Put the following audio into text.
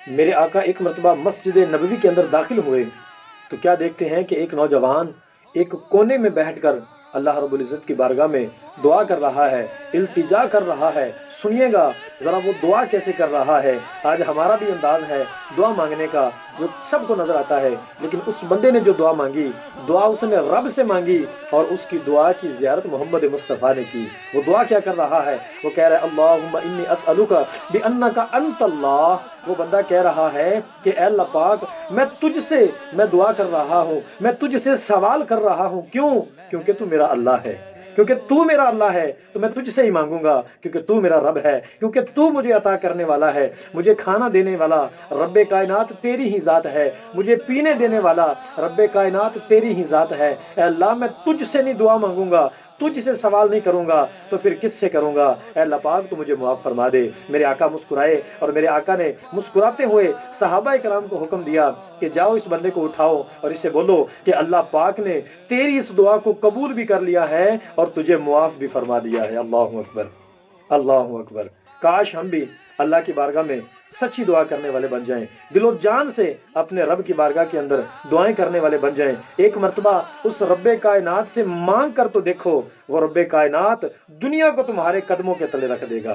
میرے آقا ایک مرتبہ مسجد نبوی کے اندر داخل ہوئے تو کیا دیکھتے ہیں کہ ایک نوجوان ایک کونے میں بیٹھ کر اللہ رب العزت کی بارگاہ میں دعا کر رہا ہے، التجا کر رہا ہے۔ سنیے گا ذرا وہ دعا کیسے کر رہا ہے۔ آج ہمارا بھی انداز ہے دعا مانگنے کا جو سب کو نظر آتا ہے، لیکن اس بندے نے جو دعا مانگی، دعا اس نے رب سے مانگی، اور اس کی دعا کی زیارت محمد مصطفیٰ نے کی۔ وہ دعا کیا کر رہا ہے؟ وہ کہہ رہا ہے اللہم انی اسألک بانک انت اللہ۔ وہ بندہ کہہ رہا ہے کہ اے اللہ پاک، میں دعا کر رہا ہوں، میں تجھ سے سوال کر رہا ہوں۔ کیوں؟ کیونکہ تو میرا اللہ ہے، کیونکہ تو میرا اللہ ہے تو میں تجھ سے ہی مانگوں گا، کیونکہ تو میرا رب ہے، کیونکہ تو مجھے عطا کرنے والا ہے، مجھے کھانا دینے والا رب کائنات تیری ہی ذات ہے، مجھے پینے دینے والا رب کائنات تیری ہی ذات ہے۔ اے اللہ میں تجھ سے نہیں دعا مانگوں گا، تجھ سے سوال نہیں کروں گا تو پھر کس سے کروں گا؟ اے اللہ پاک تو مجھے معاف فرما دے۔ میرے آقا مسکرائے، اور میرے آقا نے مسکراتے ہوئے صحابہ کرام کو حکم دیا کہ جاؤ اس بندے کو اٹھاؤ اور اسے بولو کہ اللہ پاک نے تیری اس دعا کو قبول بھی کر لیا ہے اور تجھے معاف بھی فرما دیا ہے۔ اللہ اکبر، اللہ اکبر۔ کاش ہم بھی اللہ کی بارگاہ میں سچی دعا کرنے والے بن جائیں، دل و جان سے اپنے رب کی بارگاہ کے اندر دعائیں کرنے والے بن جائیں۔ ایک مرتبہ اس رب کائنات سے مانگ کر تو دیکھو، وہ رب کائنات دنیا کو تمہارے قدموں کے تلے رکھ دے گا۔